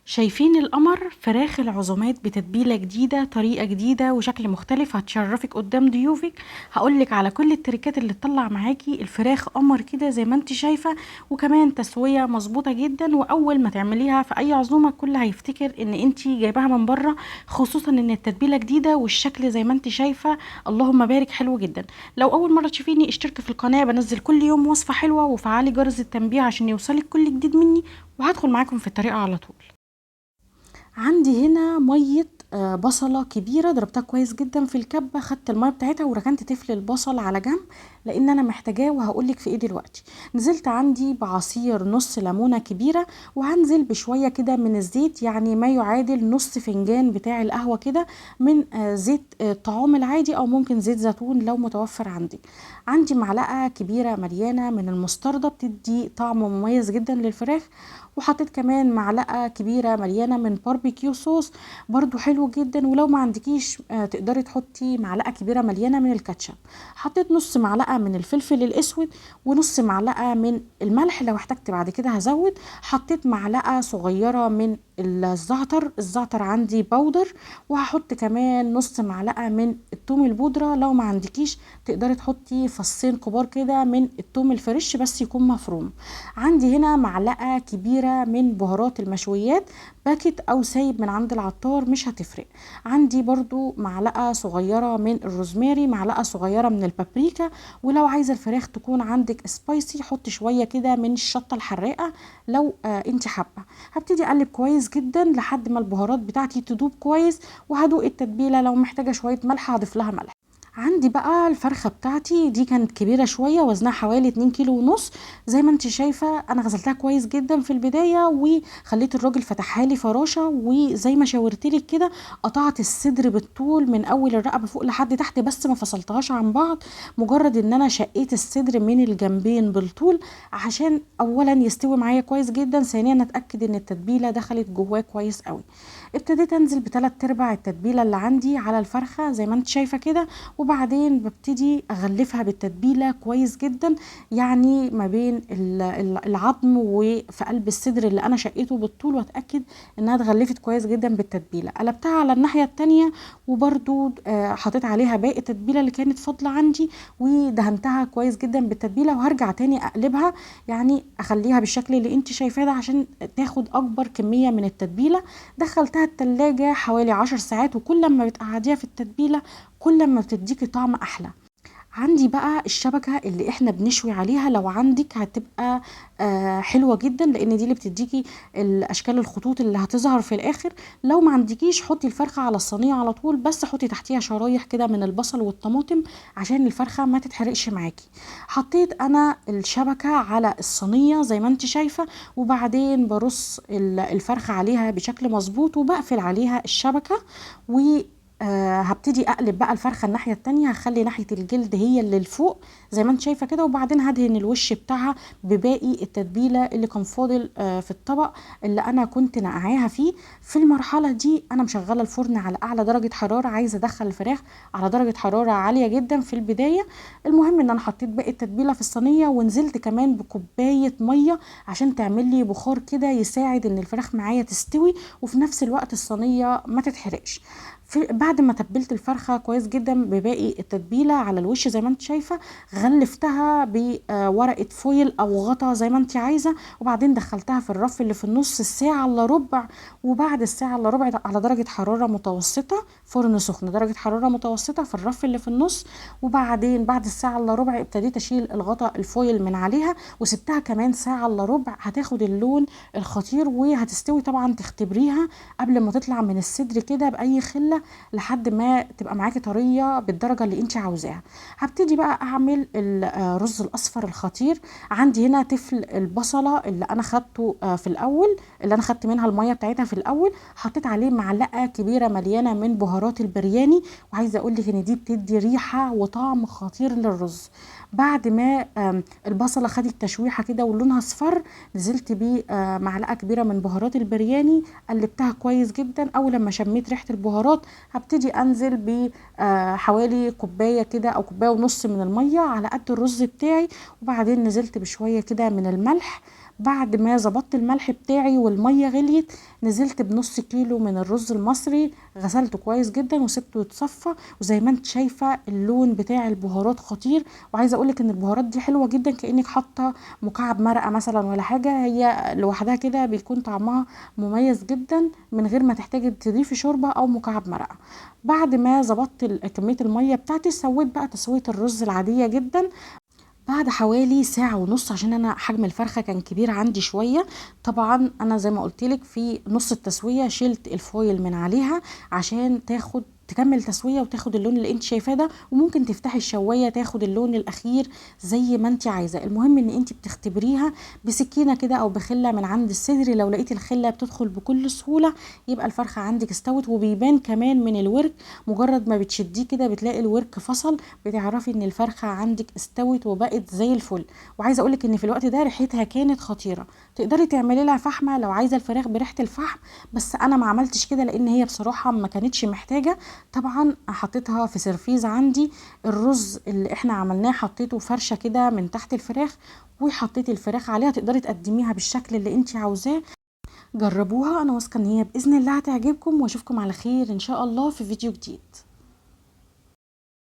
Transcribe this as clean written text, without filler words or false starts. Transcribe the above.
شايفين القمر؟ فراخ العزومات بتتبيلة جديدة، طريقة جديدة وشكل مختلف هتشرفك قدام ضيوفك. هقولك على كل التركات اللي تطلع معاكي الفراخ قمر كده زي ما انت شايفة، وكمان تسوية مظبوطة جدا. واول ما تعمليها في اي عزومة الكل هيفتكر ان انت جايباها من بره، خصوصا ان التتبيلة جديدة والشكل زي ما انت شايفة. اللهم بارك، حلو جدا. لو اول مرة تشوفيني اشتركي في القناة، بنزل كل يوم وصفة حلوة، وفعلي جرس التنبيه عشان يوصلك كل جديد مني. وهدخل معاكم في الطريقة على طول. عندي هنا ميه بصله كبيره، ضربتها كويس جدا في الكبه، خدت الميه بتاعتها وركنت تفل البصل على جنب لان انا محتاجاه وهقولك في ايه دلوقتي. نزلت عندي بعصير نص ليمونه كبيره، وهنزل بشويه كده من الزيت، يعني ما يعادل نص فنجان بتاع القهوه كده من زيت الطعام العادي، او ممكن زيت زيتون لو متوفر عندي. عندي معلقه كبيره مليانه من المستردة، بتدي طعم مميز جدا للفراخ. وحطيت كمان معلقه كبيره مليانه من باربيكيو صوص، برضو حلو جدا. ولو ما عندكيش تقدري تحطي معلقه كبيره مليانه من الكاتشب. حطيت نص معلقه من الفلفل الاسود، ونص معلقه من الملح، لو احتجت بعد كده هزود. حطيت معلقه صغيره من الزعتر عندي بودر. وهحط كمان نص معلقه من الثوم البودره، لو ما عندكيش تقدري تحطي فصين كبار كده من الثوم الفريش بس يكون مفروم. عندي هنا معلقه كبيره من بهارات المشويات، باكت او سايب من عند العطار مش هتفرق. عندي برضو معلقه صغيره من الروزماري، معلقه صغيره من البابريكا. ولو عايزه الفراخ تكون عندك سبايسي حطي شويه كده من الشطه الحراقه لو انت حابه. هبتدي اقلب كويس جدا لحد ما البهارات بتاعتي تدوب كويس، وهدوق التتبيله، لو محتاجه شويه ملح هضيف لها ملح. عندي بقى الفرخة بتاعتي دي كانت كبيرة شوية، وزنها حوالي 2 كيلو ونص. زي ما انت شايفة انا غسلتها كويس جدا في البداية، وخليت الراجل فتحها لي فراشة، وزي ما شاورتلك كده قطعت الصدر بالطول من اول الرقبة فوق لحد تحت، بس ما فصلتهاش عن بعض. مجرد ان انا شقيت الصدر من الجنبين بالطول، عشان اولا يستوي معايا كويس جدا، ثانيا اتاكد ان التتبيلة دخلت جواه كويس قوي. ابتديت انزل بتلات ارباع التتبيلة اللي عندي على الفرخة زي ما انت شايفة كده، وبعدين ببتدي اغلفها بالتتبيله كويس جدا، يعني ما بين العظم وفي قلب الصدر اللي انا شقيته بالطول، واتاكد انها اتغلفت كويس جدا بالتتبيله. قلبتها على الناحيه التانية، وبرده حطيت عليها باقي التتبيله اللي كانت فاضله عندي، ودهنتها كويس جدا بالتتبيله. وهرجع تاني اقلبها، يعني اخليها بالشكل اللي انت شايفاه ده عشان تاخد اكبر كميه من التتبيله. دخلتها التلاجة حوالي 10 ساعات، وكل ما بتقعديها في التتبيله كل ما بتديكي طعم احلى. عندي بقى الشبكة اللي احنا بنشوي عليها، لو عندك هتبقى حلوة جدا، لان دي اللي بتديكي الاشكال الخطوط اللي هتظهر في الاخر. لو ما عندكيش حطي الفرخة على الصينية على طول، بس حطي تحتيها شرايح كده من البصل والطماطم عشان الفرخة ما تتحرقش معاكي. حطيت انا الشبكة على الصينية زي ما انت شايفة، وبعدين برص الفرخة عليها بشكل مظبوط، وبقفل عليها الشبكة. و هبتدي اقلب بقى الفرخه الناحيه التانية، هخلي ناحيه الجلد هي اللي لفوق زي ما انت شايفه كده، وبعدين هدهن الوش بتاعها بباقي التتبيله اللي كان فاضل في الطبق اللي انا كنت نقعاها فيه. في المرحله دي انا مشغله الفرن على اعلى درجه حراره، عايزه ادخل الفراخ على درجه حراره عاليه جدا في البدايه. المهم ان انا حطيت باقي التتبيله في الصينيه، ونزلت كمان بكوبايه ميه عشان تعمل لي بخار كده يساعد ان الفراخ معايا تستوي، وفي نفس الوقت الصينيه ما تتحرقش. بعد ما تبلت الفرخه كويس جدا بباقي التتبيله على الوش زي ما انت شايفه، غلفتها بورقه فويل او غطا زي ما انت عايزه، وبعدين دخلتها في الرف اللي في النص الساعه الا ربع. وبعد الساعه الا ربع على درجه حراره متوسطه، فرن سخن درجه حراره متوسطه في الرف اللي في النص. وبعدين بعد الساعه الا ربع ابتديت اشيل الغطا الفويل من عليها، وسبتها كمان ساعه الا ربع، هتاخد اللون الخطير وهتستوي. طبعا تختبريها قبل ما تطلع من الصدر كده باي خله لحد ما تبقى معاكي طريه بالدرجه اللي انت عاوزاها. هبتدي بقى اعمل الرز الاصفر الخطير. عندي هنا تفل البصله اللي انا خدته في الاول، اللي انا خدت منها الميه بتاعتها في الاول، حطيت عليه معلقه كبيره مليانه من بهارات البرياني، وعايزه اقول لك ان دي بتدي ريحه وطعم خطير للرز. بعد ما البصله خدت تشويحه كده ولونها اصفر، نزلت بيه معلقه كبيره من بهارات البرياني، قلبتها كويس جدا. اول لما شميت ريحه البهارات هبتدي انزل بحوالي كوبايه كده او كوبايه ونص من الميه على قد الرز بتاعي، وبعدين نزلت بشويه كده من الملح. بعد ما ظبطت الملح بتاعي والميه غليت، نزلت بنص كيلو من الرز المصري، غسلته كويس جدا وسبته يتصفى. وزي ما انت شايفه اللون بتاع البهارات خطير. وعايزه اقولك ان البهارات دي حلوه جدا، كانك حاطه مكعب مرقه مثلا ولا حاجه، هي لوحدها كده بيكون طعمها مميز جدا من غير ما تحتاجي تضيفي شوربه او مكعب مرقه. بعد ما ظبطت كميه الميه بتاعتي، سويت بقى تسويه الرز العاديه جدا. بعد حوالي ساعة ونص، عشان انا حجم الفرخة كان كبير عندي شوية. طبعا انا زي ما قلتلك في نص التسوية شلت الفويل من عليها عشان تكمل تسوية وتاخد اللون اللي انت شايفاه ده. وممكن تفتحي الشواية تاخد اللون الاخير زي ما انت عايزة. المهم ان انت بتختبريها بسكينة كده او بخلة من عند الصدر. لو لقيتي الخلة بتدخل بكل سهولة يبقى الفرخة عندك استوت. وبيبان كمان من الورك، مجرد ما بتشديه كده بتلاقي الورك فصل، بتعرفي ان الفرخة عندك استوت وبقت زي الفل. وعايزه اقولك ان في الوقت ده ريحتها كانت خطيره. تقدري تعملي لها فحمه لو عايزه الفراخ بريحه الفحم، بس انا ما عملتش كده لان هي بصراحه ما كانتش محتاجه. طبعا حطيتها في سرفيز عندي. الرز اللي احنا عملناه حطيته فرشه كده من تحت الفراخ، وحطيت الفراخ عليها. تقدري تقدميها بالشكل اللي انت عاوزاه. جربوها، انا واثقه ان هي باذن الله هتعجبكم، واشوفكم على خير ان شاء الله في فيديو جديد.